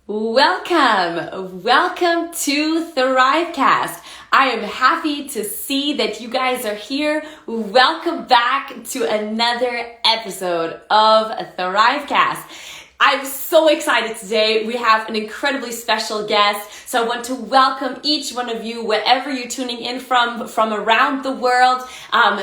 Welcome to ThriveCast. I am happy to see that you guys are here. Welcome back to another episode of ThriveCast. I'm so excited today. We have an incredibly special guest. So I want to welcome each one of you, wherever you're tuning in from around the world.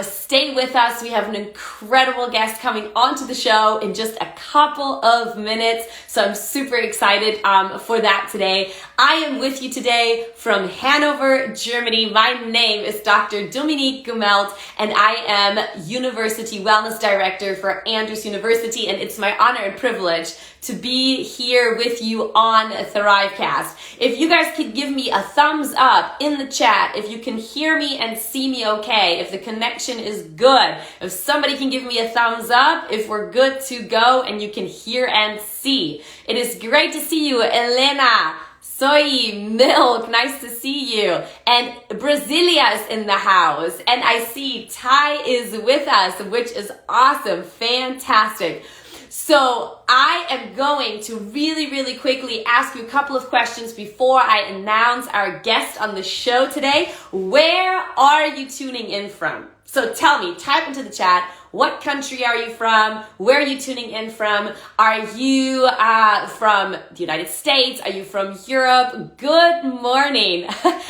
Stay with us. We have an incredible guest coming onto the show in just a couple of minutes. So I'm super excited for that today. I am with you today from Hanover, Germany. My name is Dr. Dominique Gummelt, and I am University Wellness Director for Andrews University, and it's my honor and privilege to be here with you on ThriveCast. If you guys could give me a thumbs up in the chat, if you can hear me and see me okay, if the connection is good, if somebody can give me a thumbs up, if we're good to go and you can hear and see. It is great to see you, Elena. Soy Milk, nice to see you. And Brasilia is in the house. And I see Ty is with us, which is awesome, fantastic. So I am going to really quickly ask you a couple of questions before I announce our guest on the show today. Where are you tuning in from? So tell me, type into the chat, what country are you from? Where are you tuning in from? Are you from the United States? Are you from Europe? Good morning.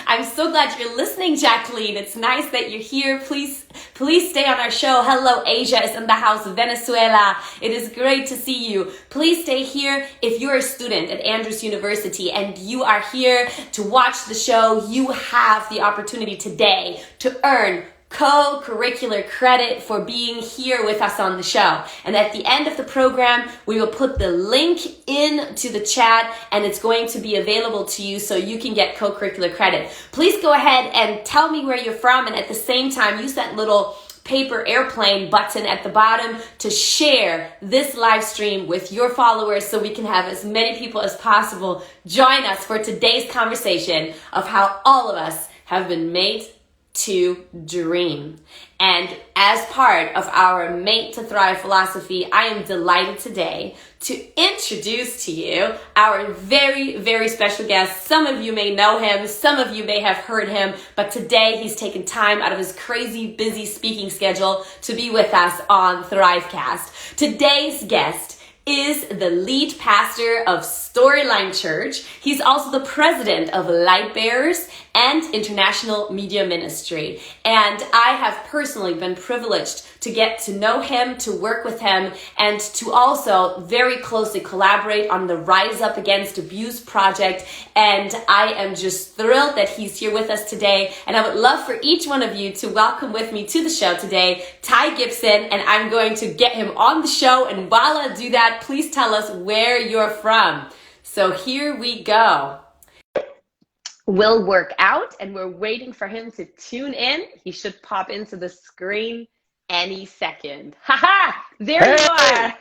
I'm so glad you're listening, Jacqueline. It's nice that you're here. Please stay on our show. Hello, Asia is in the house. Venezuela. It is great to see you. Please stay here. If you're a student at Andrews University and you are here to watch the show, you have the opportunity today to earn co-curricular credit for being here with us on the show. And at the end of the program, we will put the link into the chat and it's going to be available to you so you can get co-curricular credit. Please go ahead and tell me where you're from, and at the same time, use that little paper airplane button at the bottom to share this live stream with your followers so we can have as many people as possible join us for today's conversation of how all of us have been made to dream. And as part of our Made to Thrive philosophy, I am delighted today to introduce to you our very special guest. Some of you may know him, some of you may have heard him, but today he's taken time out of his crazy busy speaking schedule to be with us on ThriveCast. Today's guest is the lead pastor of Storyline Church. He's also the president of Lightbearers and International Media Ministry. And I have personally been privileged to get to know him, to work with him, and to also very closely collaborate on the Rise Up Against Abuse project. And I am just thrilled that he's here with us today. And I would love for each one of you to welcome with me to the show today, Ty Gibson, and I'm going to get him on the show. And while I do that, please tell us where you're from. So here we go. Will work out, and we're waiting for him to tune in. He should pop into the screen any second. Haha! There you are.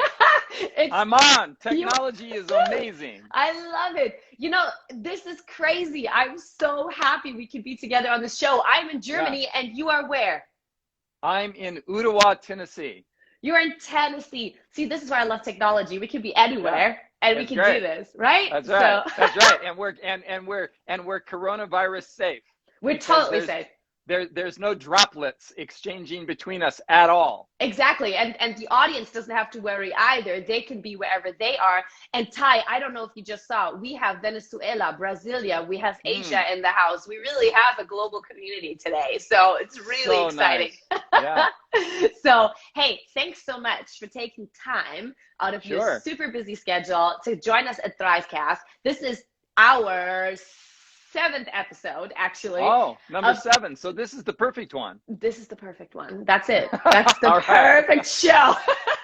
I'm on. Technology is amazing. I love it. You know, this is crazy. I'm so happy we could be together on the show. I'm in Germany, and you are where? I'm in Ottawa, Tennessee. You're in Tennessee. See, this is why I love technology. We could be anywhere. And we can do this, right? That's right. So. That's right. And we're coronavirus safe. We're totally safe. There's no droplets exchanging between us at all. Exactly. And the audience doesn't have to worry either. They can be wherever they are. And Ty, I don't know if you just saw, we have Venezuela, Brasilia, we have Asia in the house. We really have a global community today. So it's really exciting. Nice. Yeah. So, hey, thanks so much for taking time out of your super busy schedule to join us at ThriveCast. This is our 7th episode, actually. Oh, number 7. So this is the perfect one. This is the perfect one. That's it. That's the perfect show.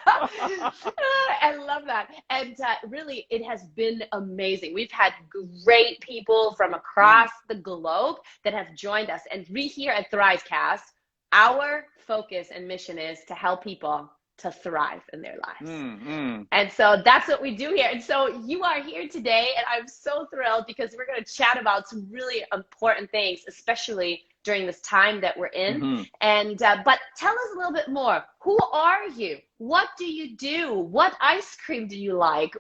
I love that. And really, it has been amazing. We've had great people from across the globe that have joined us. And we here at ThriveCast, our focus and mission is to help people to thrive in their lives. And so that's what we do here. And so you are here today, and I'm so thrilled because we're going to chat about some really important things, especially during this time that we're in. And but tell us a little bit more. Who are you? What do you do? What ice cream do you like?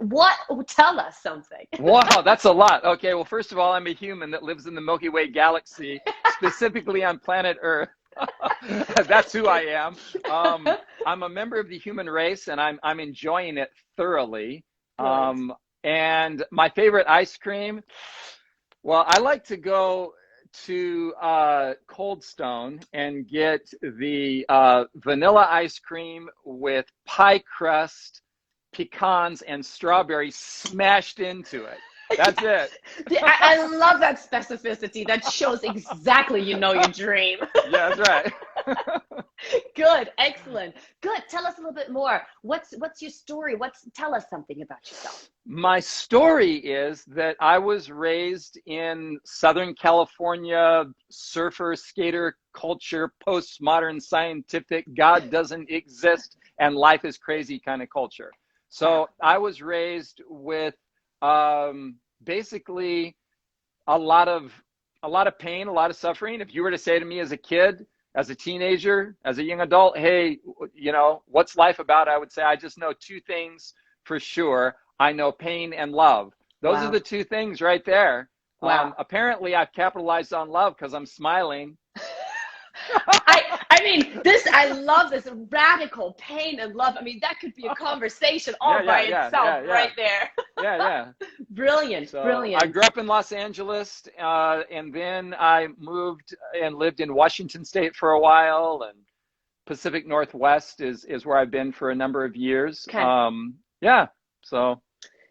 Tell us something. Wow, that's a lot. Okay, well, first of all, I'm a human that lives in the Milky Way galaxy, specifically on planet Earth. That's who I am. I'm a member of the human race, and I'm enjoying it thoroughly. Good. And my favorite ice cream, well, I like to go to Cold Stone and get the vanilla ice cream with pie crust, pecans, and strawberries smashed into it. That's it. I love that specificity. That shows exactly you know your dream. Yeah, that's right. Good, excellent. Good. Tell us a little bit more. What's your story? Tell us something about yourself. My story is that I was raised in Southern California, surfer, skater culture, postmodern scientific, God doesn't exist, and life is crazy kind of culture. So I was raised with basically a lot of pain, a lot of suffering. If you were to say to me as a kid, as a teenager, as a young adult, hey, what's life about? I would say, I just know two things for sure. I know pain and love. Those are the two things right there. Wow. Apparently I've capitalized on love because I'm smiling. I mean, I love this radical pain and love. I mean, that could be a conversation all by itself right there. Yeah. Brilliant, brilliant. I grew up in Los Angeles, and then I moved and lived in Washington State for a while, and Pacific Northwest is where I've been for a number of years. Okay. So.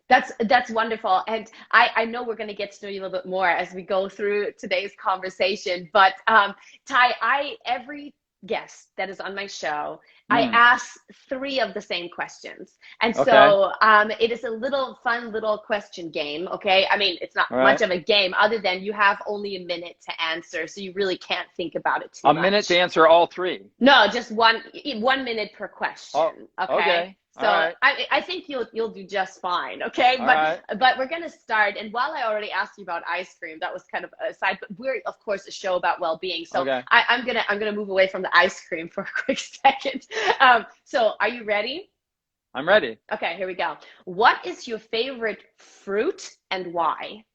That's wonderful. And I know we're going to get to know you a little bit more as we go through today's conversation. But Ty, every guest that is on my show, I ask 3 of the same questions. And so it is a fun little question game. Okay. I mean, it's not much of a game other than you have only a minute to answer. So you really can't think about it too much. A minute to answer all 3? No, just 1 minute per question. Oh, okay. So I think you'll do just fine, okay? But we're gonna start. And while I already asked you about ice cream, that was kind of a side. But we're of course a show about well-being. So I'm gonna move away from the ice cream for a quick second. So are you ready? I'm ready. Okay, here we go. What is your favorite fruit and why?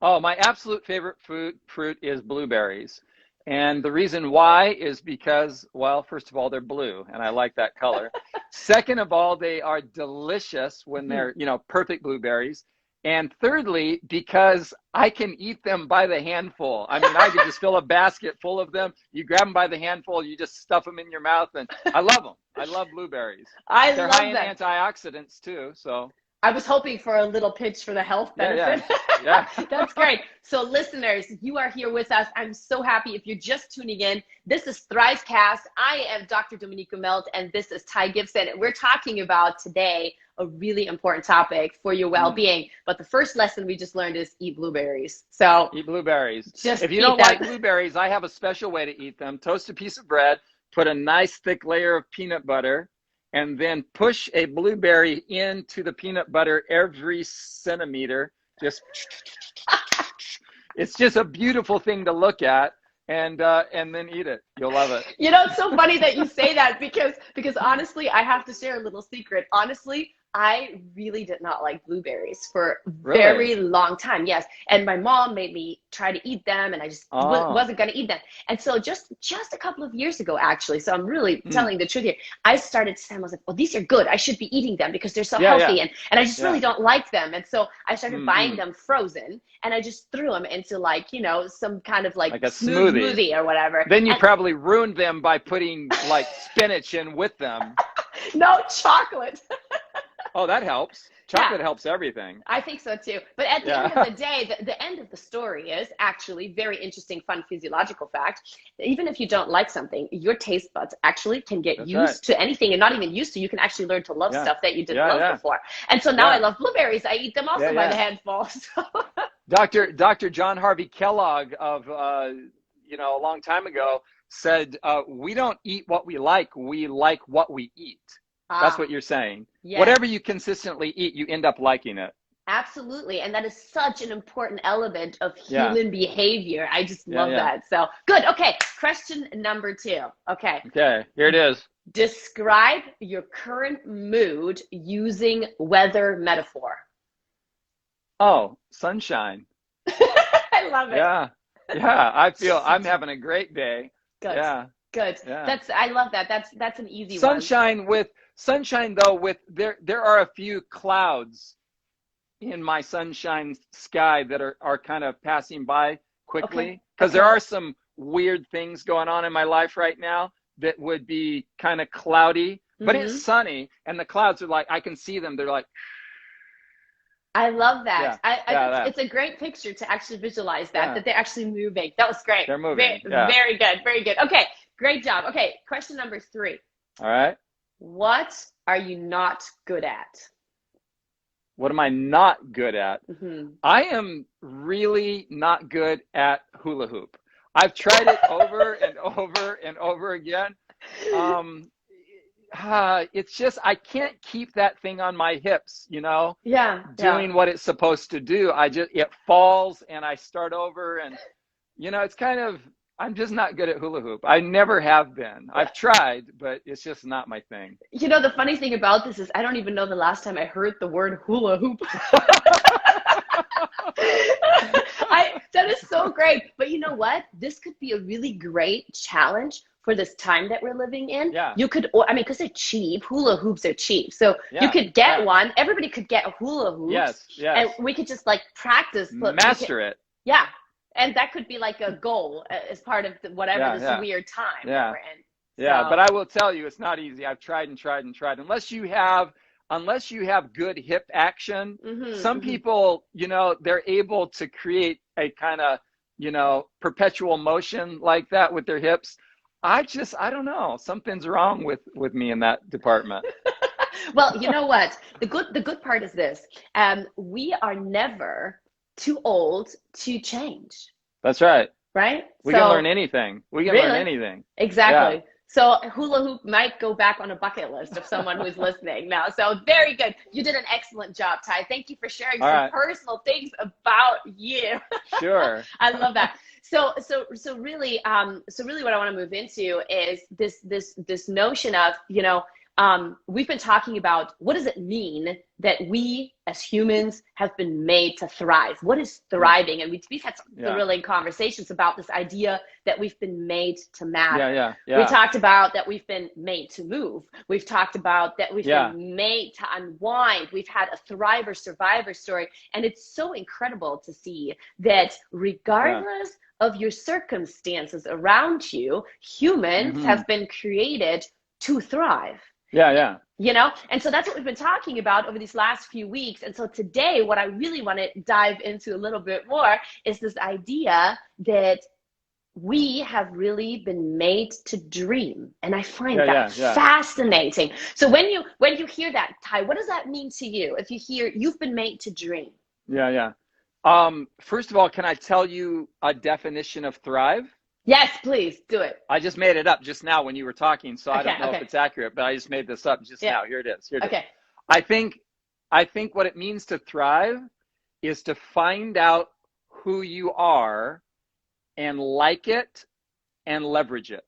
Oh, my absolute favorite fruit is blueberries. And the reason why is because, well, first of all, they're blue, and I like that color. Second of all, they are delicious when they're, perfect blueberries. And thirdly, because I can eat them by the handful. I mean, I could just fill a basket full of them. You grab them by the handful, you just stuff them in your mouth, and I love them. I love blueberries. They're high in antioxidants too, so. I was hoping for a little pitch for the health benefit. Yeah. That's great. So listeners, you are here with us. I'm so happy if you're just tuning in. This is ThriveCast. I am Dr. Dominique Gummelt, and this is Ty Gibson. And we're talking about today a really important topic for your well-being. But the first lesson we just learned is eat blueberries. So eat blueberries. Just if you don't like blueberries, I have a special way to eat them. Toast a piece of bread, put a nice thick layer of peanut butter, and then push a blueberry into the peanut butter every centimeter. It's just a beautiful thing to look at, and then eat it. You'll love it. It's so funny that you say that because honestly, I have to share a little secret. Honestly, I really did not like blueberries for a very long time. Yes. And my mom made me try to eat them, and I just wasn't going to eat them. And so just a couple of years ago, actually, so I'm really telling the truth here, I started to say, I was like, well, these are good. I should be eating them because they're so healthy. And I just really don't like them. And so I started buying them frozen, and I just threw them into some kind of like a smoothie or whatever. Then you probably ruined them by putting like spinach in with them. No, chocolate. Oh, that helps. Chocolate helps everything. I think so too. But at the end of the day, the end of the story is actually very interesting, fun physiological fact. Even if you don't like something, your taste buds actually can get used to anything, and not even used to. You can actually learn to love stuff that you didn't love before. And so now I love blueberries. I eat them also by the handful. So. Dr. John Harvey Kellogg of a long time ago said, we don't eat what we like what we eat. That's what you're saying. Yes. Whatever you consistently eat, you end up liking it. Absolutely. And that is such an important element of human behavior. I just love that. So good. Okay. Question number 2. Okay. Okay. Here it is. Describe your current mood using weather metaphor. Oh, sunshine. I love it. Yeah. Yeah. I feel I'm having a great day. Good. Yeah. Good. Yeah. I love that. That's an easy one. Sunshine though, with there are a few clouds in my sunshine sky that are kind of passing by quickly, because there are some weird things going on in my life right now that would be kind of cloudy, but it's sunny and the clouds are like, I can see them. They're like, I love that. Yeah, it's a great picture to actually visualize that, Yeah. that they're actually moving. That was great. They're moving. Yeah. Very good. Very good. Okay. Great job. Okay. Question number 3. All right. What are you not good at? What am I not good at? Mm-hmm. I am really not good at hula hoop. I've tried it over and over and over again. It's just, I can't keep that thing on my hips, you know, doing what it's supposed to do. It falls and I start over, and, you know, it's kind of, I'm just not good at hula hoop. I never have been. I've tried, but it's just not my thing. You know, the funny thing about this is I don't even know the last time I heard the word hula hoop. That is so great. But you know what? This could be a really great challenge for this time that we're living in. Yeah. You could, I mean, because they're cheap. Hula hoops are cheap. So you could get one. Everybody could get a hula hoop. Yes. And we could just like practice. Master it. Yeah. And that could be like a goal as part of whatever this weird time that we're in. Yeah, but I will tell you, it's not easy. I've tried and tried and tried. Unless you have good hip action, some people, you know, they're able to create a kind of, you know, perpetual motion like that with their hips. I don't know. Something's wrong with me in that department. Well, you know what? The good part is this. We are never too old to change. That's right. Right? We can learn anything. We can learn anything. Exactly. Yeah. So hula hoop might go back on a bucket list of someone who's listening now. So very good. You did an excellent job, Ty. Thank you for sharing some personal things about you. Sure. I love that. So really what I want to move into is this notion of, you know, we've been talking about what does it mean that we as humans have been made to thrive? What is thriving? And we've had some thrilling conversations about this idea that we've been made to matter. We talked about that we've been made to move. We've talked about that we've been made to unwind. We've had a thriver survivor story. And it's so incredible to see that regardless of your circumstances around you, humans have been created to thrive. Yeah. You know, and so that's what we've been talking about over these last few weeks. And so today, what I really want to dive into a little bit more is this idea that we have really been made to dream. And I find that fascinating. So when you hear that, Ty, what does that mean to you? If you hear you've been made to dream? Yeah. First of all, can I tell you a definition of thrive? Yes, please do it. I just made it up just now when you were talking, so I don't know if it's accurate, but I just made this up just now. Here it is. I think what it means to thrive is to find out who you are and like it and leverage it.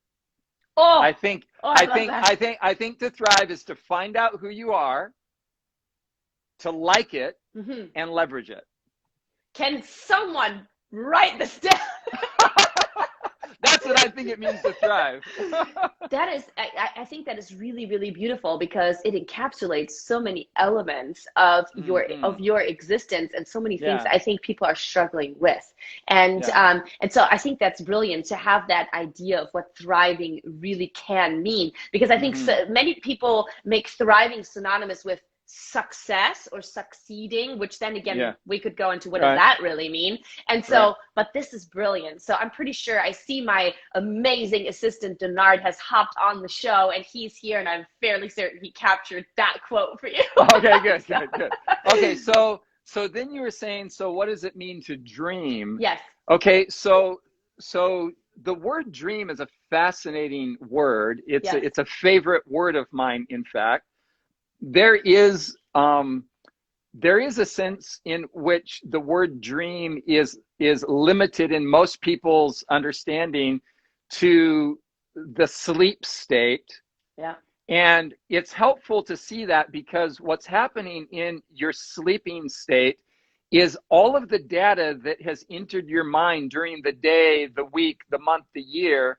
I think to thrive is to find out who you are, to like it, and leverage it. Can someone write this down? That's what I think it means to thrive. That is, I think that is really, really beautiful because it encapsulates so many elements of your existence and so many things I think people are struggling with. And so I think that's brilliant to have that idea of what thriving really can mean, because I think many people make thriving synonymous with success or succeeding, which then again we could go into what does that really mean. And so but this is brilliant. So I'm pretty sure I see my amazing assistant Denard has hopped on the show and he's here, and I'm fairly certain he captured that quote for you. Okay, good. Okay, so then you were saying, so what does it mean to dream? Yes. Okay, so the word dream is a fascinating word. It's a favorite word of mine, in fact. There is a sense in which the word dream is limited in most people's understanding to the sleep state. And it's helpful to see that because what's happening in your sleeping state is all of the data that has entered your mind during the day, the week, the month, the year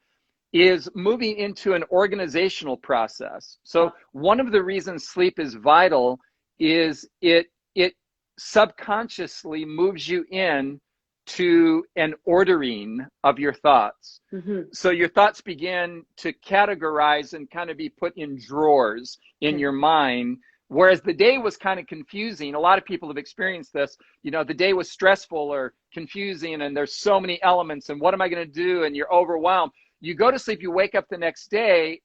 is moving into an organizational process. So one of the reasons sleep is vital is it subconsciously moves you in to an ordering of your thoughts. So your thoughts begin to categorize and kind of be put in drawers in your mind. Whereas the day was kind of confusing. A lot of people have experienced this. You know, the day was stressful or confusing and there's so many elements and what am I going to do? And you're overwhelmed. You go to sleep, you wake up the next day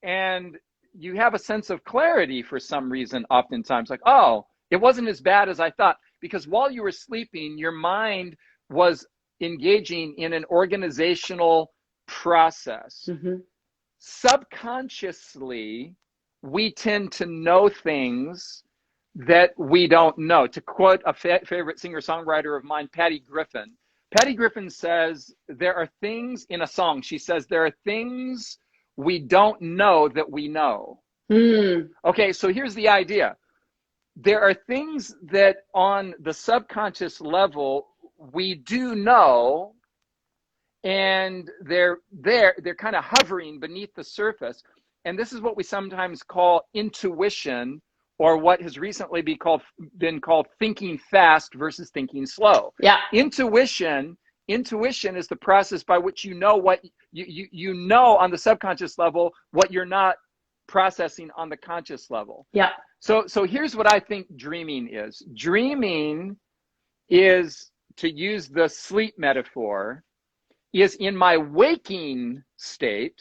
and you have a sense of clarity for some reason, oftentimes like, oh, it wasn't as bad as I thought. Because while you were sleeping, your mind was engaging in an organizational process. Subconsciously, we tend to know things that we don't know. To quote a favorite singer-songwriter of mine, Patty Griffin. Patty Griffin says, there are things in a song. She says, there are things we don't know that we know. Okay, so here's the idea. There are things that on the subconscious level we do know, and they're kind of hovering beneath the surface. And this is what we sometimes call intuition, or what has recently been called thinking fast versus thinking slow. Yeah. Intuition is the process by which you know what you know on the subconscious level what you're not processing on the conscious level. Yeah. So here's what I think dreaming is. Dreaming is, to use the sleep metaphor, is in my waking state,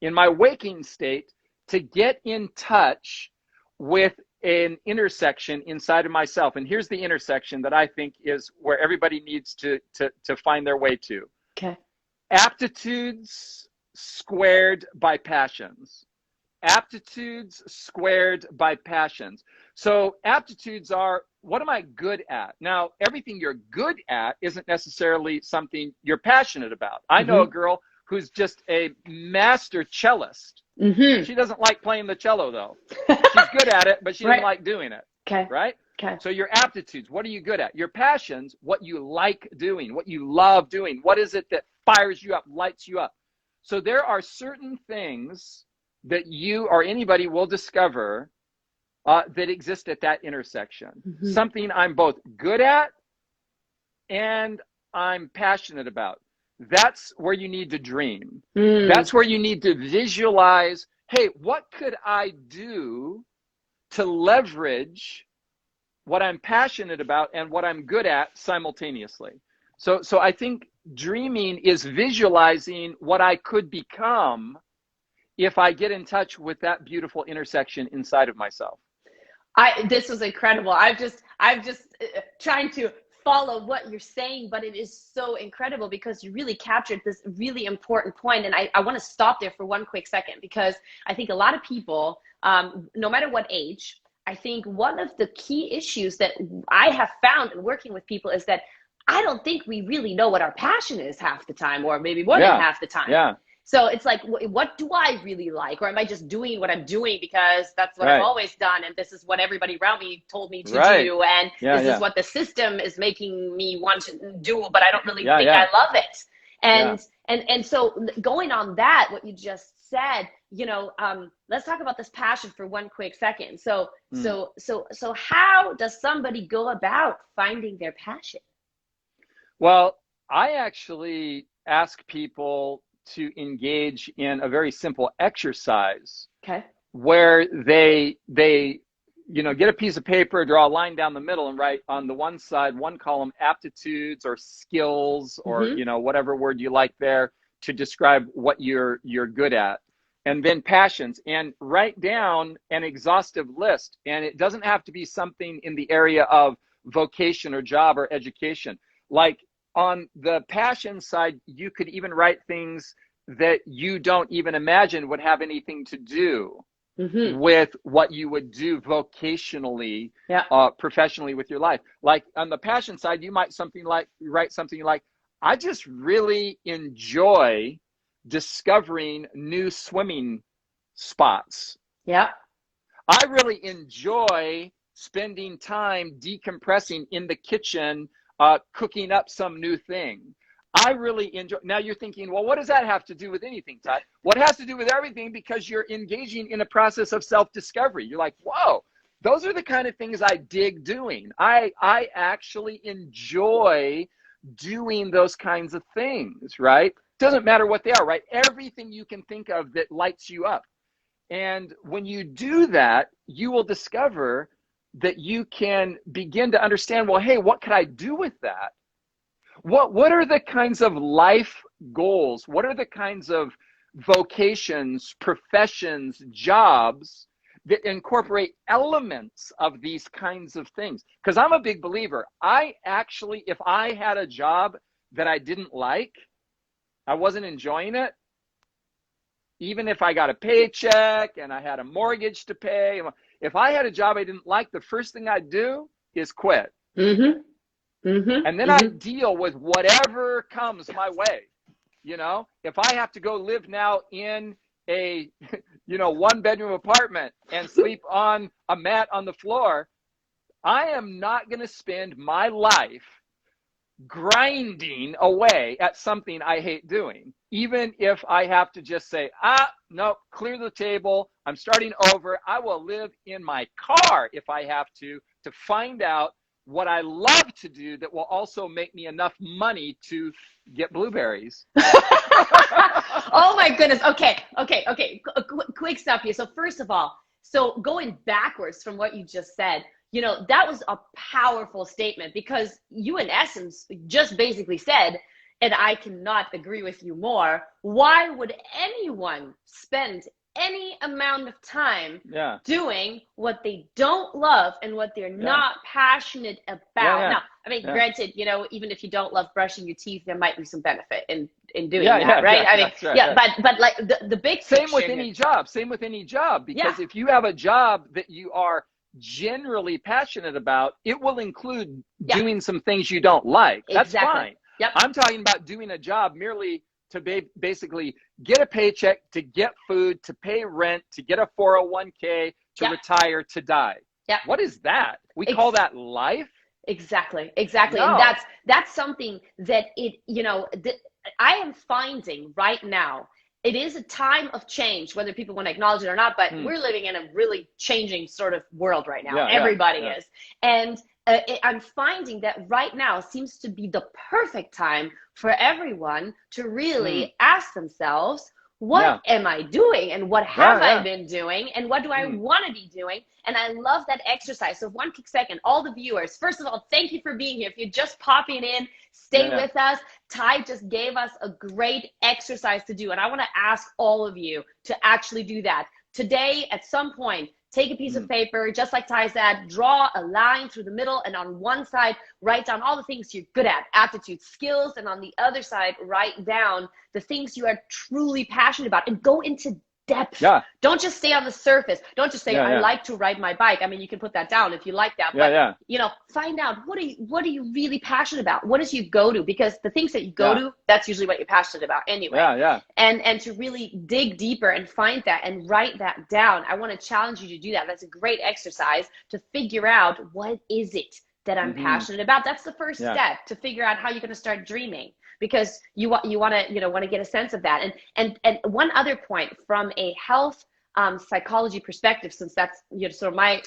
to get in touch with an intersection inside of myself. And here's the intersection that I think is where everybody needs to find their way to. Okay. Aptitudes squared by passions. Aptitudes squared by passions. So aptitudes are, what am I good at? Now, everything you're good at isn't necessarily something you're passionate about. I know a girl who's just a master cellist. She doesn't like playing the cello, though. She's good at it, but she doesn't like doing it. Okay. Right? Okay. So your aptitudes, what are you good at? Your passions, what you like doing, what you love doing. What is it that fires you up, lights you up? So there are certain things that you or anybody will discover that exist at that intersection. Something I'm both good at and I'm passionate about. That's where you need to dream. That's where you need to visualize, hey, what could I do to leverage what I'm passionate about and what I'm good at simultaneously? So I think dreaming is visualizing what I could become if I get in touch with that beautiful intersection inside of myself. This was incredible. I'm just trying to follow what you're saying, but it is so incredible because you really captured this really important point. And I want to stop there for one quick second, because I think a lot of people, no matter what age, I think one of the key issues that I have found in working with people is that I don't think we really know what our passion is half the time, or maybe more than half the time. Yeah. So it's like, what do I really like? Or am I just doing what I'm doing because that's what I've always done, and this is what everybody around me told me to do, and this is what the system is making me want to do, but I don't really think I love it. And so going on that, what you just said, you know, let's talk about this passion for one quick second. So how does somebody go about finding their passion? Well, I actually ask people to engage in a very simple exercise. Okay. Where they get a piece of paper, draw a line down the middle, and write on the one side, one column, aptitudes or skills, or whatever word you like there to describe what you're good at, and then passions, and write down an exhaustive list. And it doesn't have to be something in the area of vocation or job or education. Like, on the passion side, you could even write things that you don't even imagine would have anything to do with what you would do vocationally, professionally with your life. Like on the passion side, you might write something like, I just really enjoy discovering new swimming spots. Yeah. I really enjoy spending time decompressing in the kitchen, cooking up some new thing. I really enjoy. Now you're thinking, well, what does that have to do with anything, Todd? Well, it has to do with everything, because you're engaging in a process of self-discovery. You're like, whoa, those are the kind of things I dig doing. I actually enjoy doing those kinds of things, right? Doesn't matter what they are, right? Everything you can think of that lights you up. And when you do that, you will discover that you can begin to understand, well, hey, what could I do with that? What are the kinds of life goals? What are the kinds of vocations, professions, jobs that incorporate elements of these kinds of things? Because I'm a big believer. I actually, if I had a job that I didn't like, I wasn't enjoying it, even if I got a paycheck and I had a mortgage to pay, if I had a job I didn't like, the first thing I'd do is quit. Mm-hmm. Mm-hmm. And then I deal with whatever comes my way. You know, if I have to go live now in a, 1-bedroom apartment and sleep on a mat on the floor, I am not going to spend my life grinding away at something I hate doing, even if I have to just say, no, clear the table, I'm starting over. I will live in my car if I have to find out what I love to do that will also make me enough money to get blueberries. Oh my goodness. Okay. Quick stuff here. So first of all, so going backwards from what you just said, that was a powerful statement, because you in essence just basically said, and I cannot agree with you more, why would anyone spend any amount of time doing what they don't love and what they're not passionate about? Now, I mean, granted, even if you don't love brushing your teeth, there might be some benefit in doing that, right? I mean, right. But like the big same with any job, because if you have a job that you are generally passionate about, it will include doing some things you don't like. That's fine. Yep. I'm talking about doing a job merely to basically get a paycheck, to get food, to pay rent, to get a 401k, to retire, to die. Yep. What is that? We call that life? Exactly. No. And that's something that I am finding right now. It is a time of change, whether people want to acknowledge it or not, but we're living in a really changing sort of world right now. Everybody is. And I'm finding that right now seems to be the perfect time for everyone to really ask themselves, what am I doing, and what have I been doing, and what do I want to be doing? And I love that exercise. So one quick second, all the viewers, first of all, thank you for being here. If you're just popping in, stay with us. Ty just gave us a great exercise to do, and I want to ask all of you to actually do that. Today, at some point, take a piece of paper, just like Ty said, draw a line through the middle, and on one side, write down all the things you're good at, aptitude, skills, and on the other side, write down the things you are truly passionate about, and go into depth. Don't just stay on the surface. Don't just say, I like to ride my bike. I mean, you can put that down if you like that, but find out, what are you really passionate about? What is your go-to? Because the things that you go to, that's usually what you're passionate about anyway. And to really dig deeper and find that and write that down. I want to challenge you to do that. That's a great exercise to figure out, what is it that I'm passionate about? That's the first step to figure out how you're going to start dreaming, because you want to get a sense of that. And one other point from a health psychology perspective, since that's sort of my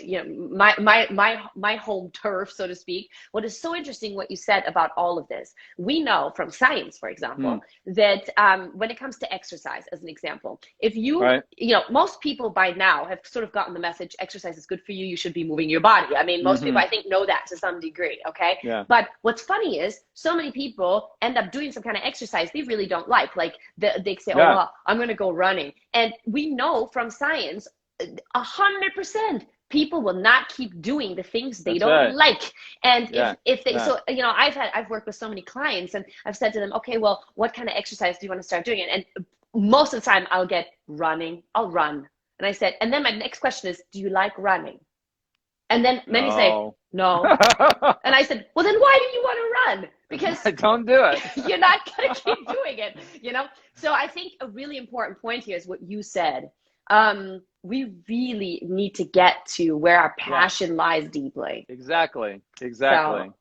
home turf, so to speak. What is so interesting what you said about all of this. We know from science, for example, that when it comes to exercise, as an example, if you most people by now have sort of gotten the message, exercise is good for you. You should be moving your body. I mean, most people I think know that to some degree. Okay. But what's funny is so many people end up doing some kind of exercise they really don't like they say, well, I'm going to go running. And we know from science, 100%, people will not keep doing the things they don't like. And if they, so, I've worked with so many clients, and I've said to them, okay, well, what kind of exercise do you want to start doing? And most of the time I'll get running, I'll run. And I said, and then my next question is, do you like running? And then many say, no. And I said, well, then why do you want to run? Because don't do it. You're not going to keep doing it, So I think a really important point here is what you said. we really need to get to where our passion lies deeply. Exactly. So,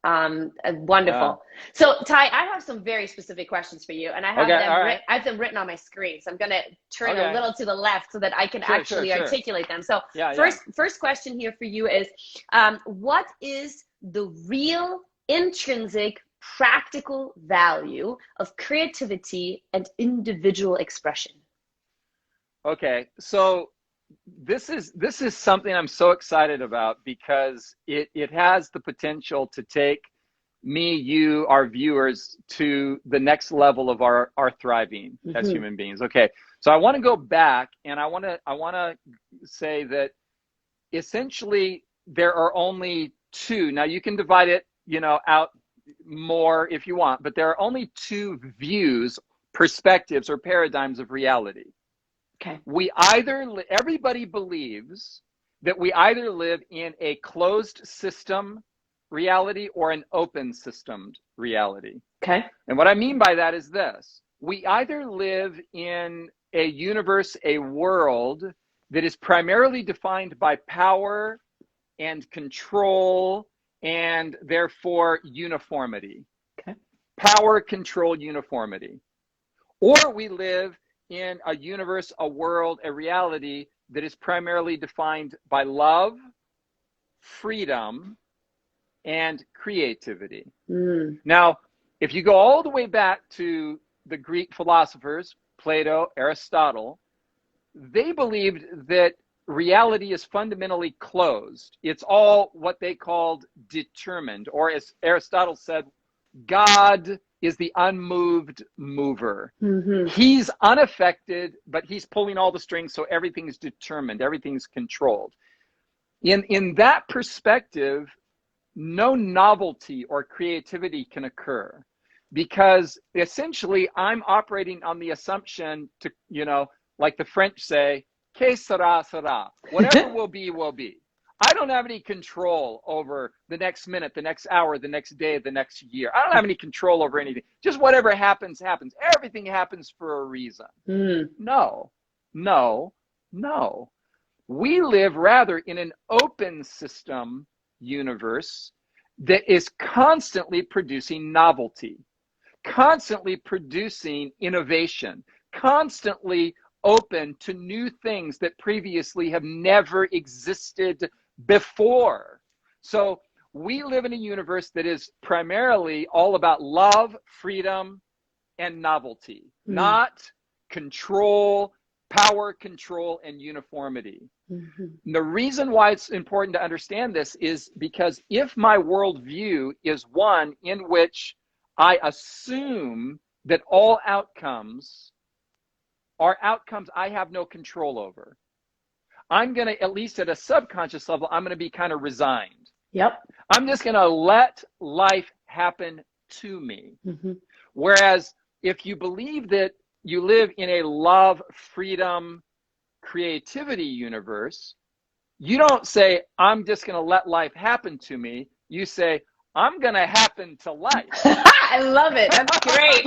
wonderful. So, Ty, I have some very specific questions for you, and I have I have them written on my screen. So I'm going to turn a little to the left so that I can actually articulate them. So, first question here for you is, what is the real intrinsic practical value of creativity and individual expression? Okay, so this is something I'm so excited about because it has the potential to take me, you, our viewers to the next level of our thriving as human beings. Okay, so I want to go back and I want to say that essentially there are only two. Now you can divide it, out more if you want, but there are only two views, perspectives, or paradigms of reality. Okay. Everybody believes that we either live in a closed system reality or an open systemed reality. Okay. And what I mean by that is this: we either live in a universe, a world that is primarily defined by power and control and therefore uniformity. Okay. Power, control, uniformity. Or we live in a universe, a world, a reality that is primarily defined by love, freedom, and creativity. Now, if you go all the way back to the Greek philosophers, Plato, Aristotle, they believed that reality is fundamentally closed. It's all what they called determined, or as Aristotle said, God is the unmoved mover. He's unaffected, but he's pulling all the strings, so everything's determined, everything's controlled. In that perspective, no novelty or creativity can occur because essentially I'm operating on the assumption to, like the French say, que sera, sera. Whatever will be, will be. I don't have any control over the next minute, the next hour, the next day, the next year. I don't have any control over anything. Just whatever happens, happens. Everything happens for a reason. No. We live rather in an open system universe that is constantly producing novelty, constantly producing innovation, constantly open to new things that previously have never existed before. So we live in a universe that is primarily all about love, freedom, and novelty, not control, power, control, and uniformity. The reason why it's important to understand this is because if my worldview is one in which I assume that all outcomes are outcomes I have no control over, I'm going to, at least at a subconscious level, I'm going to be kind of resigned. Yep. I'm just going to let life happen to me. Whereas if you believe that you live in a love, freedom, creativity universe, you don't say, I'm just going to let life happen to me. You say, I'm going to happen to life. I love it. That's great.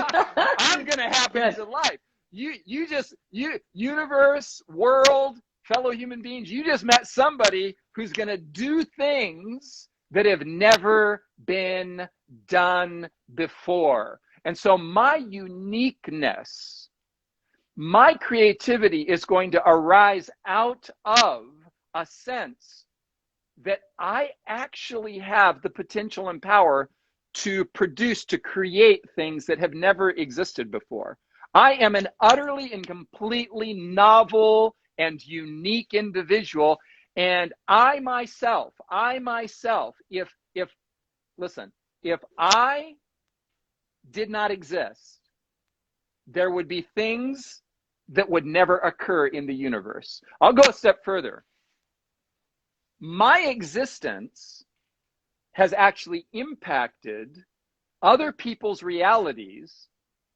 I'm going to happen to life. You universe, world, fellow human beings, you just met somebody who's going to do things that have never been done before. And so my uniqueness, my creativity is going to arise out of a sense that I actually have the potential and power to produce, to create things that have never existed before. I am an utterly and completely novel and unique individual. And I myself, if I did not exist, there would be things that would never occur in the universe. I'll go a step further. My existence has actually impacted other people's realities,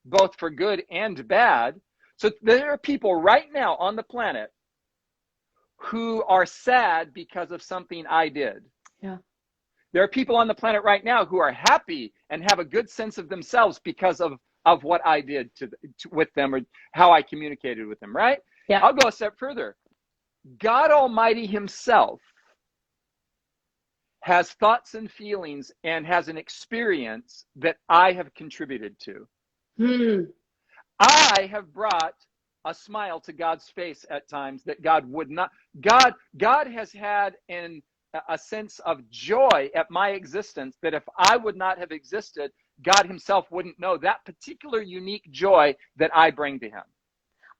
both for good and bad. So there are people right now on the planet who are sad because of something I did. Yeah. There are people on the planet right now who are happy and have a good sense of themselves because of what I did with them or how I communicated with them, right? Yeah. I'll go a step further. God Almighty himself has thoughts and feelings and has an experience that I have contributed to. I have brought a smile to God's face at times that God would not. God has had a sense of joy at my existence that if I would not have existed, God himself wouldn't know that particular unique joy that I bring to him.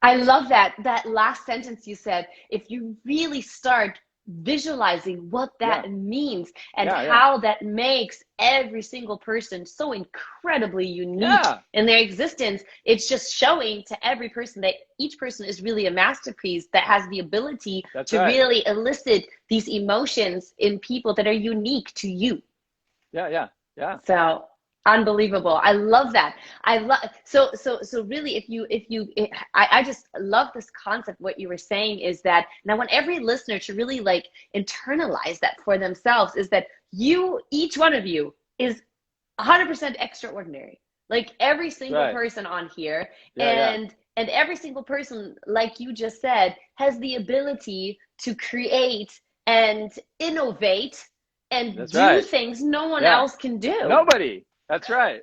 I love that last sentence you said. If you really start visualizing what that means and how that makes every single person so incredibly unique in their existence, it's just showing to every person that each person is really a masterpiece that has the ability to really elicit these emotions in people that are unique to you. Yeah. So unbelievable. I love that. I love so really I just love this concept. What you were saying is that, and I want every listener to really like internalize that for themselves, is that each one of you is 100% extraordinary. Like every single person on here, and every single person, like you just said, has the ability to create and innovate and do things no one else can do. Nobody. That's right.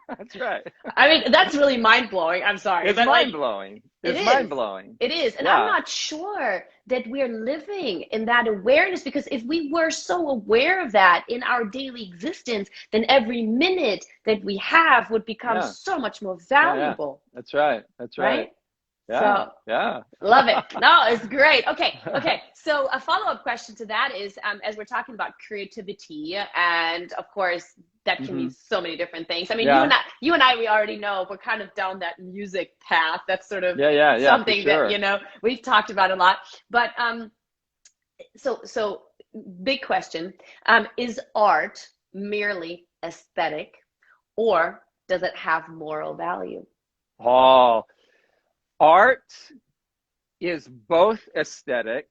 That's right. I mean, that's really mind-blowing. I'm sorry. It's mind-blowing. It's mind-blowing. It is. And I'm not sure that we're living in that awareness, because if we were so aware of that in our daily existence, then every minute that we have would become so much more valuable. That's right. That's right. Yeah. So, love it. No, it's great. Okay. So a follow-up question to that is, as we're talking about creativity, and of course, that can mean so many different things. I mean, you and I, we already know we're kind of down that music path. That's sort of something that, we've talked about a lot. But so big question, is art merely aesthetic, or does it have moral value? Oh, art is both aesthetic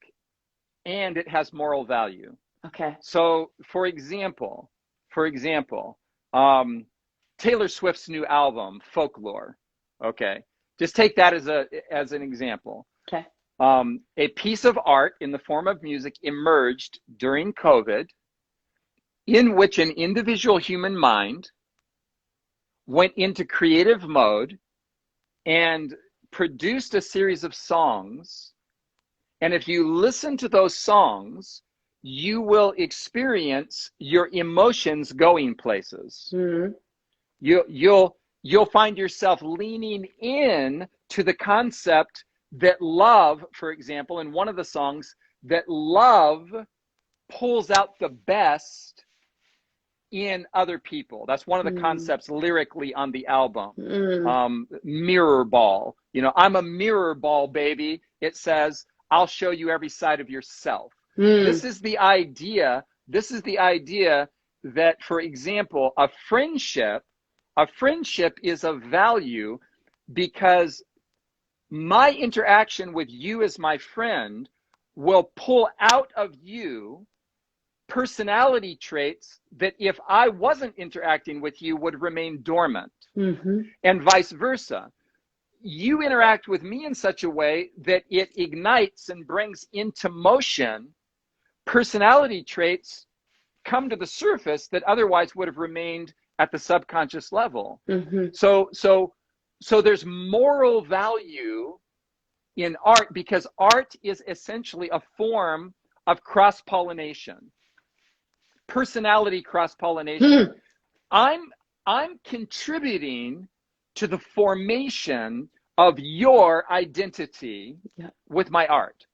and it has moral value. Okay. So, for example, Taylor Swift's new album, Folklore. Okay, just take that as an example. Okay. A piece of art in the form of music emerged during COVID, in which an individual human mind went into creative mode and produced a series of songs. And if you listen to those songs, you will experience your emotions going places. Mm-hmm. You'll find yourself leaning in to the concept that love, for example, in one of the songs, that love pulls out the best in other people. That's one of the concepts lyrically on the album. Mirror ball. I'm a mirror ball, baby. It says, I'll show you every side of yourself. This is the idea that, for example, a friendship is of value because my interaction with you as my friend will pull out of you personality traits that if I wasn't interacting with you would remain dormant, and vice versa. You interact with me in such a way that it ignites and brings into motion personality traits come to the surface that otherwise would have remained at the subconscious level. So there's moral value in art because art is essentially a form of cross-pollination, personality cross-pollination. I'm contributing to the formation of your identity with my art.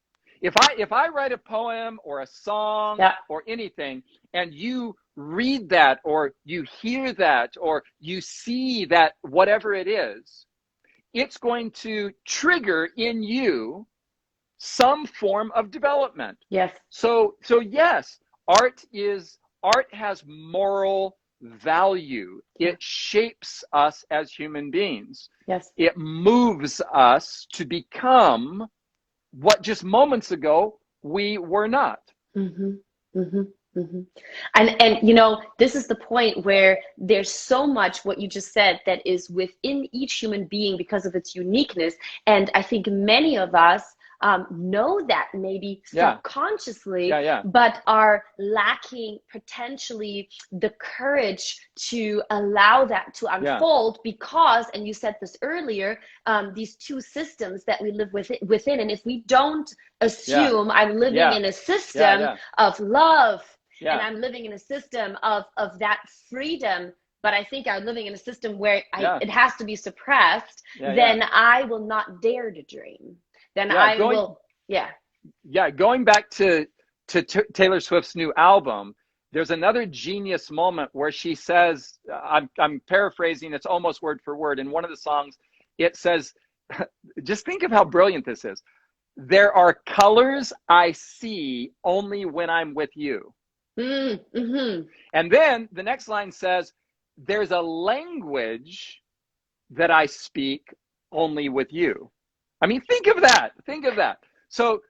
If I write a poem or a song or anything, and you read that or you hear that or you see that, whatever it is, it's going to trigger in you some form of development. Yes. So yes, art has moral value. It shapes us as human beings. Yes. It moves us to become what just moments ago we were not. And this is the point where there's so much what you just said that is within each human being because of its uniqueness. And I think many of us know that maybe Yeah. subconsciously, Yeah. but are lacking potentially the courage to allow that to unfold because, and you said this earlier, these two systems that we live within. And if we don't assume I'm living in a system of love, and I'm living in a system of that freedom, but I think I'm living in a system where it has to be suppressed, then I will not dare to dream. Then going back to Taylor Swift's new album, there's another genius moment where she says, I'm paraphrasing, it's almost word for word. In one of the songs, it says, just think of how brilliant this is. There are colors I see only when I'm with you. Mm-hmm. And then the next line says, there's a language that I speak only with you. I mean, think of that. Think of that. So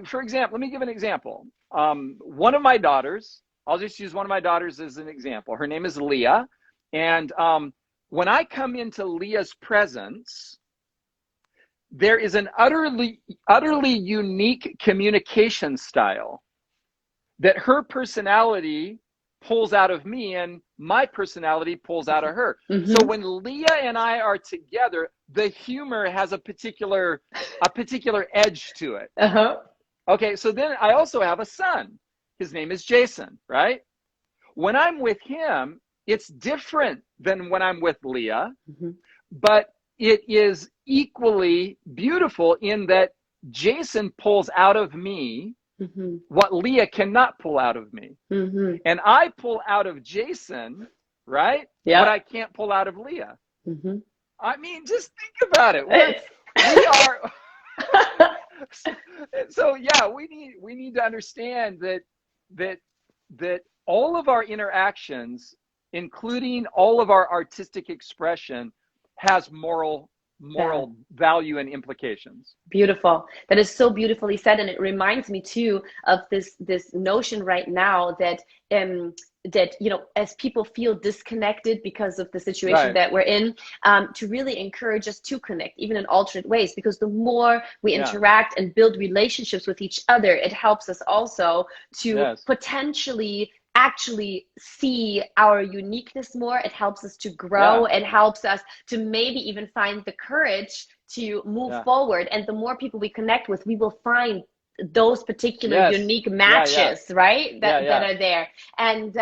for example, let me give an example. One of my daughters, I'll just use one of my daughters as an example. Her name is Leah. And when I come into Leah's presence, there is an utterly unique communication style that her personality pulls out of me and my personality pulls out of her. Mm-hmm. So when Leah and I are together, the humor has a particular edge to it. Uh-huh. Okay, so then I also have a son. His name is Jason, right? When I'm with him, it's different than when I'm with Leah, but it is equally beautiful in that Jason pulls out of me what Leah cannot pull out of me. And I pull out of Jason, right? What I can't pull out of Leah. I mean, just think about it. We are so we need to understand that all of our interactions, including all of our artistic expression, has moral value and implications. Beautiful. That is so beautifully said, and it reminds me too of this notion right now that as people feel disconnected because of the situation that we're in, to really encourage us to connect, even in alternate ways, because the more we interact and build relationships with each other, it helps us also to potentially actually see our uniqueness more. It helps us to grow. It helps us to maybe even find the courage to move forward. And the more people we connect with, we will find those particular unique matches, right? That are there. And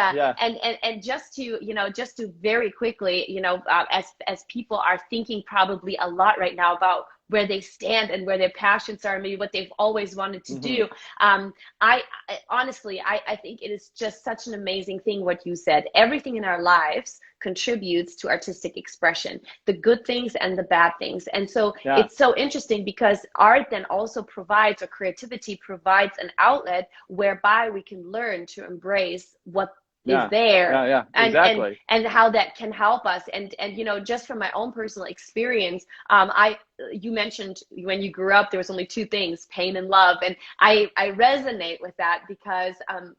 just to very quickly, as people are thinking probably a lot right now about where they stand and where their passions are, maybe what they've always wanted to do. I honestly think it is just such an amazing thing what you said. Everything in our lives contributes to artistic expression, the good things and the bad things. And so it's so interesting because art then also provides, or creativity provides, an outlet whereby we can learn to embrace what is there, and how that can help us. And just from my own personal experience, you mentioned when you grew up there was only two things, pain and love, and I resonate with that because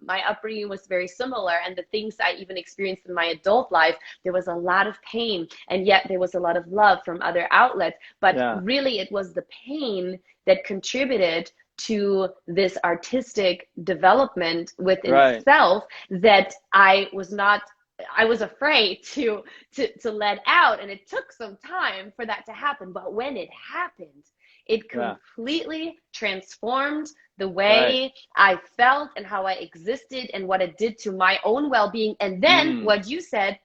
my upbringing was very similar, and the things I even experienced in my adult life, there was a lot of pain, and yet there was a lot of love from other outlets, but really it was the pain that contributed to this artistic development within itself that I was afraid to let out, and it took some time for that to happen. But when it happened, it completely transformed the way I felt and how I existed and what it did to my own well-being. And then what you said,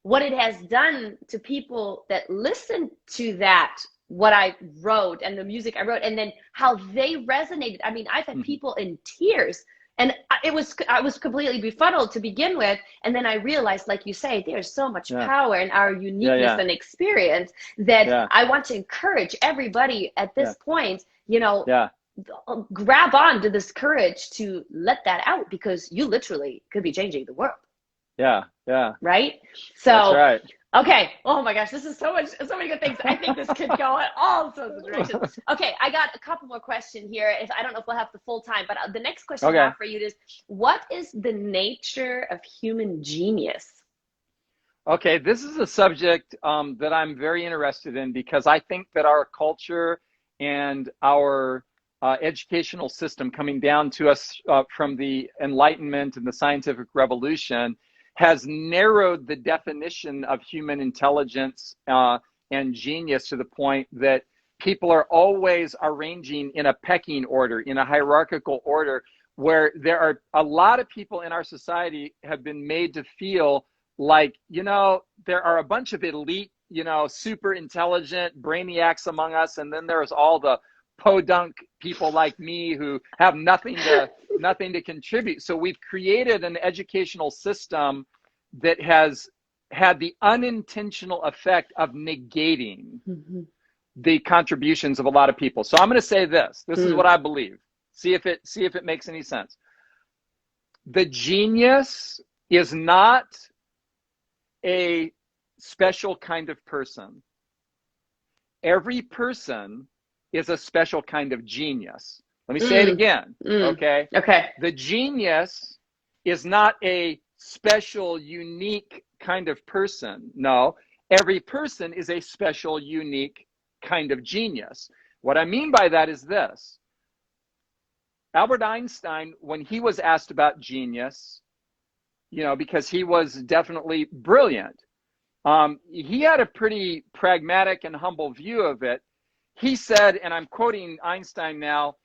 what it has done to people that listen to that, what I wrote and the music I wrote, and then how they resonated. I mean, I've had people in tears, and I was completely befuddled to begin with. And then I realized, like you say, there's so much power in our uniqueness and experience that I want to encourage everybody at this point, grab on to this courage to let that out, because you literally could be changing the world. Right? So that's right. Okay. Oh my gosh, this is so many good things. I think this could go in all sorts of directions. Okay, I got a couple more questions here. I don't know if we'll have the full time, but the next question I have for you is, what is the nature of human genius? Okay, this is a subject that I'm very interested in, because I think that our culture and our educational system coming down to us from the Enlightenment and the scientific revolution has narrowed the definition of human intelligence and genius to the point that people are always arranging in a pecking order, in a hierarchical order, where there are a lot of people in our society have been made to feel like, there are a bunch of elite, super intelligent brainiacs among us, and then there's all the podunk people like me who have nothing to contribute. So we've created an educational system that has had the unintentional effect of negating the contributions of a lot of people. So I'm going to say this is what I believe. See if it makes any sense. The genius is not a special kind of person. Every person is a special kind of genius. Let me say it again, okay? Okay. The genius is not a special, unique kind of person. No, every person is a special, unique kind of genius. What I mean by that is this. Albert Einstein, when he was asked about genius, because he was definitely brilliant, he had a pretty pragmatic and humble view of it. He said, and I'm quoting Einstein now,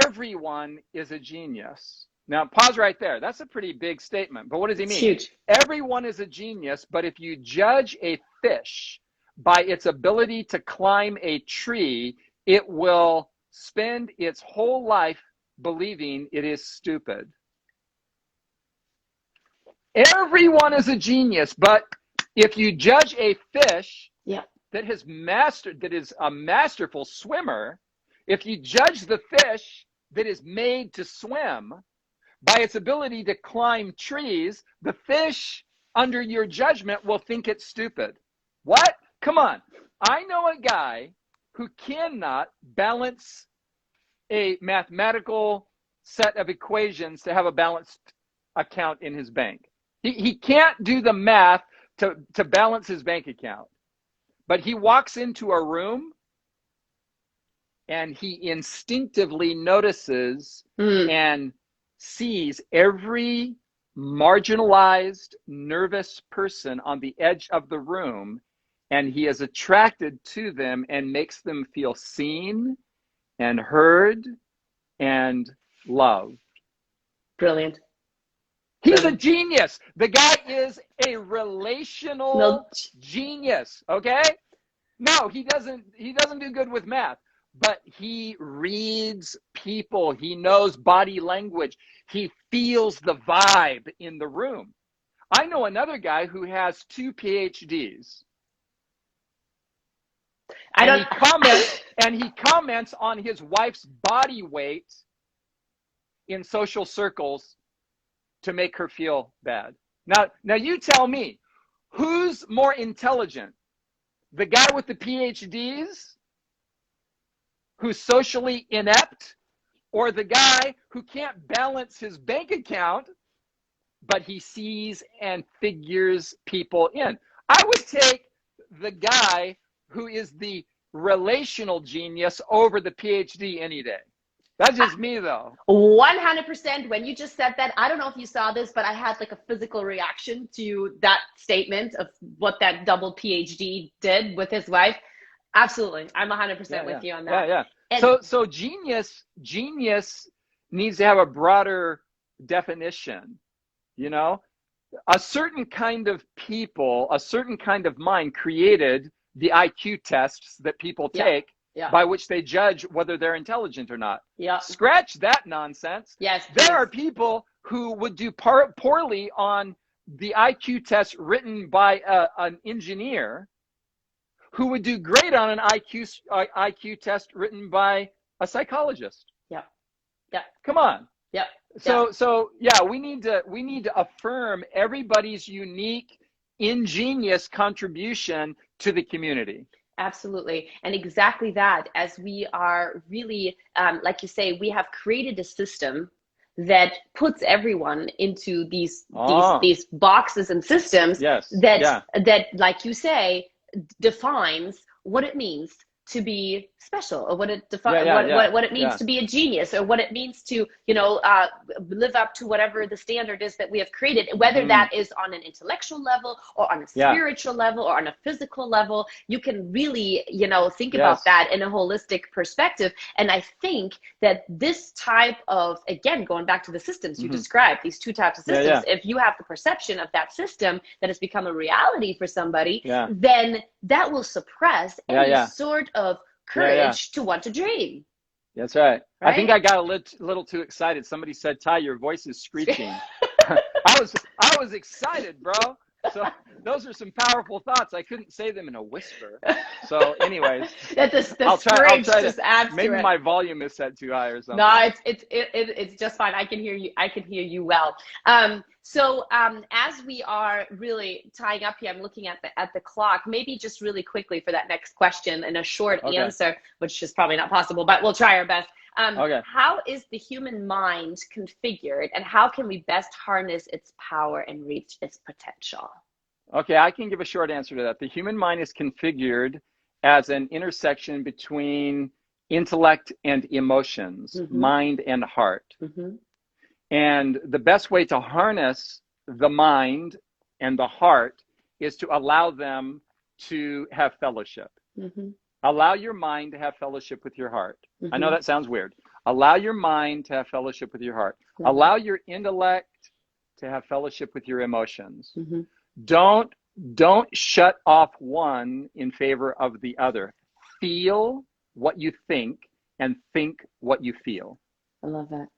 everyone is a genius. Now, pause right there. That's a pretty big statement, but what does he mean? It's huge. Everyone is a genius, but if you judge a fish by its ability to climb a tree, it will spend its whole life believing it is stupid. Everyone is a genius, but if you judge a fish that is a masterful swimmer, if you judge the fish that is made to swim by its ability to climb trees, the fish under your judgment will think it's stupid. What? Come on. I know a guy who cannot balance a mathematical set of equations to have a balanced account in his bank. He can't do the math to balance his bank account. But he walks into a room and he instinctively notices and sees every marginalized, nervous person on the edge of the room, and he is attracted to them and makes them feel seen and heard and loved. Brilliant. He's a genius. The guy is a relational genius, okay? No, he doesn't do good with math, but he reads people. He knows body language. He feels the vibe in the room. I know another guy who has 2 PhDs. He comments on his wife's body weight in social circles to make her feel bad. Now you tell me, who's more intelligent? The guy with the PhDs who's socially inept, or the guy who can't balance his bank account, but he sees and figures people in? I would take the guy who is the relational genius over the PhD any day. That's just me, though. 100%. When you just said that, I don't know if you saw this, but I had like a physical reaction to that statement of what that double PhD did with his wife. Absolutely. I'm 100% with you on that. Yeah. And so genius needs to have a broader definition, A certain kind of people, a certain kind of mind created the IQ tests that people take. By which they judge whether they're intelligent or not. Scratch that nonsense. Yes. There are people who would do poorly on the IQ test written by an engineer, who would do great on an IQ test written by a psychologist. Yeah. Come on. Yeah. So we need to affirm everybody's unique, ingenious contribution to the community. Absolutely. And exactly that, as we are really, like you say, we have created a system that puts everyone into these boxes and systems that, like you say, defines what it means to be special, or what it what it means to be a genius, or what it means to, you know, live up to whatever the standard is that we have created, whether that is on an intellectual level or on a spiritual level or on a physical level. You can really, you know, think about that in a holistic perspective. And I think that this type of, again, going back to the systems you described, these two types of systems, if you have the perception of that system that has become a reality for somebody, then that will suppress any sort of courage to want to dream. That's right. I think I got a little too excited. Somebody said, Ty, your voice is screeching. I was excited, bro. So those are some powerful thoughts. I couldn't say them in a whisper. So anyways, I'll try just adds maybe to it. My volume is set too high or something. No, it's just fine. I can hear you. I can hear you well. So as we are really tying up here, I'm looking at the clock. Maybe just really quickly for that next question and a short answer, which is probably not possible, but we'll try our best. How is the human mind configured, and how can we best harness its power and reach its potential? Okay, I can give a short answer to that. The human mind is configured as an intersection between intellect and emotions, mind and heart. And the best way to harness the mind and the heart is to allow them to have fellowship. Allow your mind to have fellowship with your heart. I know that sounds weird. Allow your mind to have fellowship with your heart. Allow your intellect to have fellowship with your emotions. Don't shut off one in favor of the other. Feel what you think and think what you feel. I love that.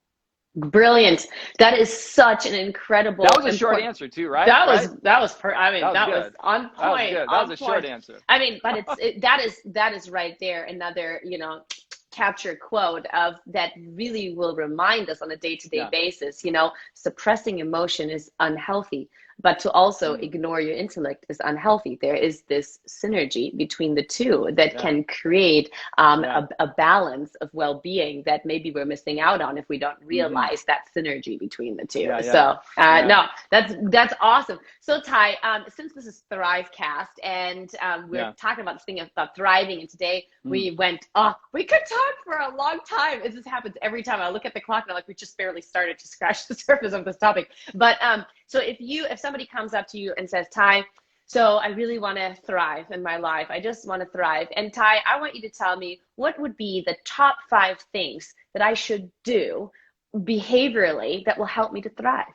Brilliant. That is such an incredible. That was a short answer too, right? That was on point. That was good. That was a short answer. I mean, but that is right there. Another, you know, capture quote of that really will remind us on a day-to-day basis, you know, suppressing emotion is unhealthy, but to also ignore your intellect is unhealthy. There is this synergy between the two that can create a balance of well-being that maybe we're missing out on if we don't realize that synergy between the two. No, that's awesome. So Ty, since this is ThriveCast and we're talking about this thing about thriving, and today we went, we could talk for a long time. This happens every time I look at the clock and I'm like, we just barely started to scratch the surface of this topic. But so if somebody comes up to you and says, Ty, so I really want to thrive in my life. I just want to thrive. And Ty, I want you to tell me what would be the top 5 things that I should do behaviorally that will help me to thrive.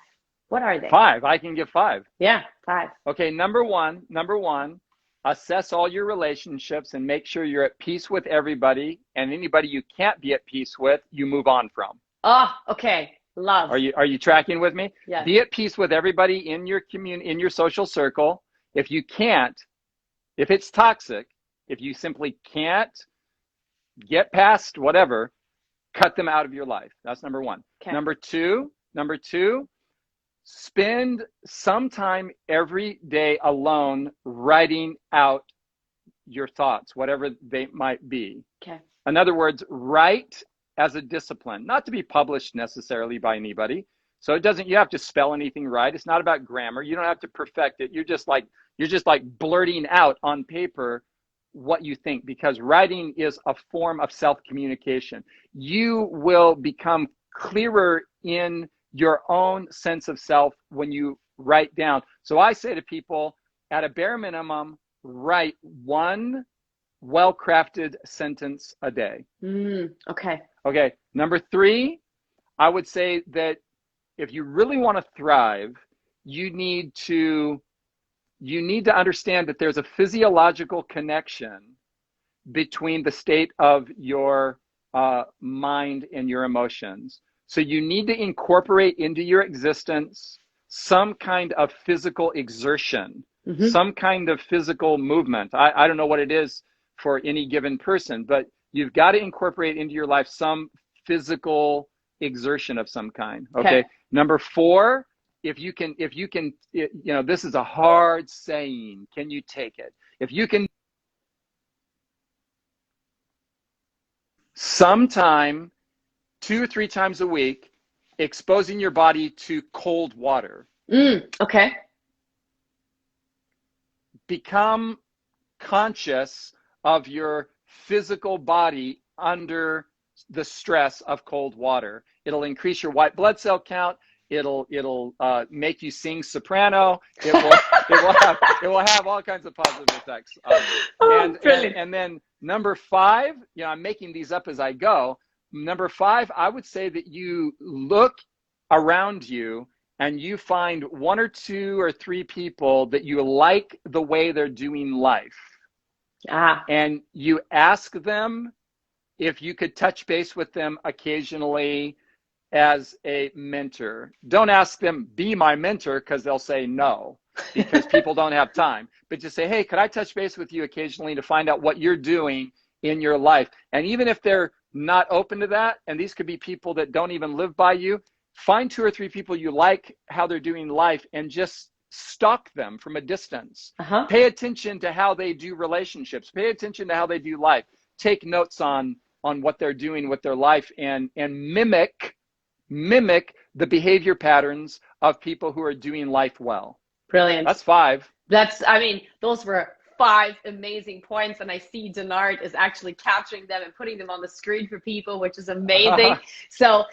What are they? 5. I can give 5. Yeah, 5. Okay, number one, assess all your relationships and make sure you're at peace with everybody, and anybody you can't be at peace with, you move on from. Oh, okay. Love. Are you tracking with me? Yeah. Be at peace with everybody in your in your social circle. If you can't, if it's toxic, if you simply can't get past whatever, cut them out of your life. That's number 1. Okay. Number two, spend some time every day alone writing out your thoughts, whatever they might be. Okay. In other words, write as a discipline, not to be published necessarily by anybody. So you have to spell anything right. It's not about grammar. You don't have to perfect it. You're just like blurting out on paper what you think, because writing is a form of self-communication. You will become clearer in your own sense of self when you write down. So I say to people, at a bare minimum, write 1 well-crafted sentence a day. Okay. Number 3, I would say that if you really want to thrive, you need to understand that there's a physiological connection between the state of your mind and your emotions. So you need to incorporate into your existence some kind of physical exertion, some kind of physical movement. I don't know what it is for any given person, but you've got to incorporate into your life some physical exertion of some kind. Okay. Number 4, if you can, you know, this is a hard saying. Can you take it? If you can, sometime 2 or 3 times a week, exposing your body to cold water. Okay. Become conscious of your physical body under the stress of cold water. It'll increase your white blood cell count. It'll make you sing soprano. It will have all kinds of positive effects. And then number 5, I'm making these up as I go. Number 5, I would say that you look around you and you find 1 or 2 or 3 people that you like the way they're doing life. And you ask them if you could touch base with them occasionally as a mentor. Don't ask them, be my mentor, because they'll say no, because people don't have time. But just say, hey, could I touch base with you occasionally to find out what you're doing in your life? And even if they're not open to that, and these could be people that don't even live by you, find 2 or 3 people you like how they're doing life and just stalk them from a distance. Pay attention to how they do relationships. Pay attention to how they do life. Take notes on what they're doing with their life, and mimic the behavior patterns of people who are doing life well. Brilliant. That's 5. Those were 5 amazing points, and I see Denard is actually capturing them and putting them on the screen for people, which is amazing. So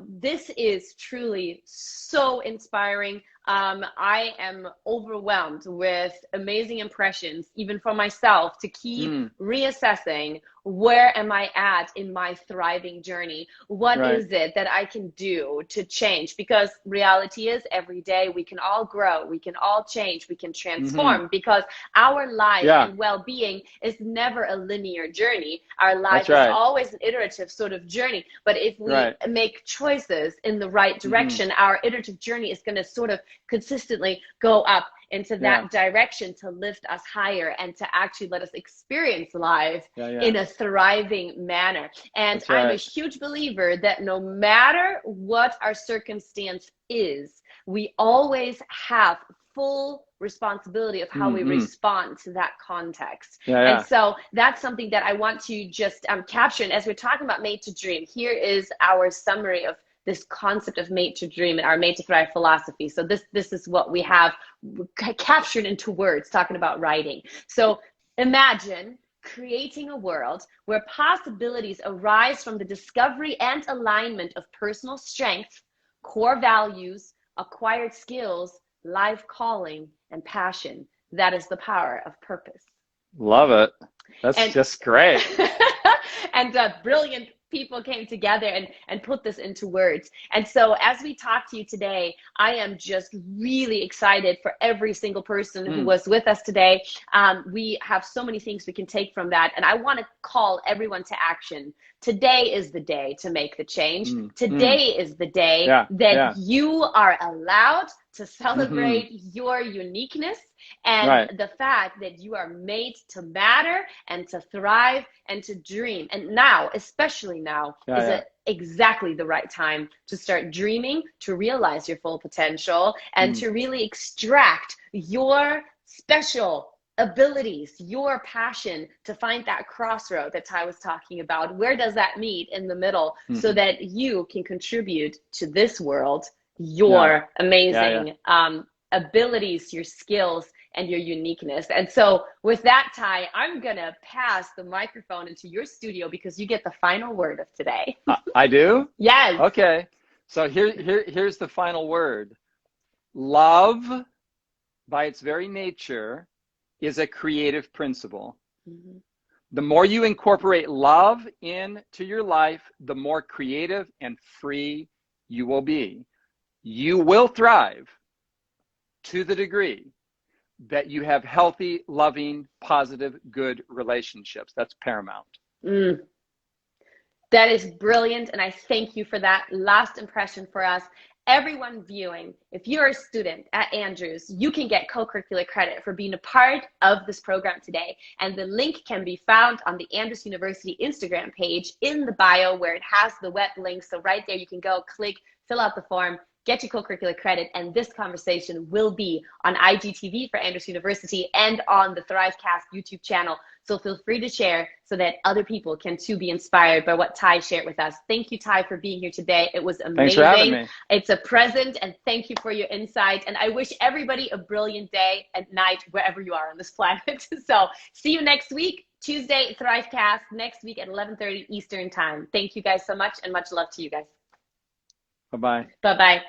this is truly so inspiring. I am overwhelmed with amazing impressions, even for myself, to keep reassessing, where am I at in my thriving journey? What is it that I can do to change? Because reality is, every day we can all grow, we can all change, we can transform, because our life and well-being is never a linear journey. Our life is always an iterative sort of journey. But if we make choices in the right direction, our iterative journey is going to sort of consistently go up into that direction to lift us higher and to actually let us experience life in a thriving manner. And I'm a huge believer that no matter what our circumstance is, we always have full responsibility of how we respond to that context. And so that's something that I want to just capture. And as we're talking about Made to Dream, here is our summary of this concept of Made to Dream and our Made to Thrive philosophy. So this is what we have captured into words, talking about writing. So imagine creating a world where possibilities arise from the discovery and alignment of personal strength, core values, acquired skills, life calling, and passion. That is the power of purpose. Love it. That's just great. And brilliant people came together and put this into words. And so as we talk to you today, I am just really excited for every single person who was with us today. We have so many things we can take from that. And I want to call everyone to action. Today is the day to make the change. Today is the day that you are allowed to celebrate your uniqueness and the fact that you are made to matter and to thrive and to dream. And now, especially now, is exactly the right time to start dreaming, to realize your full potential, and to really extract your special abilities, your passion, to find that crossroad that Ty was talking about. Where does that meet in the middle so that you can contribute to this world your amazing abilities, your skills, and your uniqueness? And so with that, Ty, I'm going to pass the microphone into your studio because you get the final word of today. I do? Yes. Okay. So here's the final word. Love, by its very nature, is a creative principle. The more you incorporate love into your life, the more creative and free you will be. You will thrive to the degree that you have healthy, loving, positive, good relationships. That's paramount. That is brilliant, and I thank you for that last impression for us. Everyone viewing, if you're a student at Andrews, you can get co-curricular credit for being a part of this program today. And the link can be found on the Andrews University Instagram page in the bio, where it has the web link. So right there, you can go, click, fill out the form, get your co-curricular credit, and this conversation will be on IGTV for Andrews University and on the ThriveCast YouTube channel. So feel free to share so that other people can too be inspired by what Ty shared with us. Thank you, Ty, for being here today. It was amazing. Thanks for having me. It's a present, and thank you for your insight. And I wish everybody a brilliant day and night wherever you are on this planet. So see you next week. Tuesday, ThriveCast, next week at 11:30 Eastern time. Thank you guys so much, and much love to you guys. Bye-bye. Bye-bye.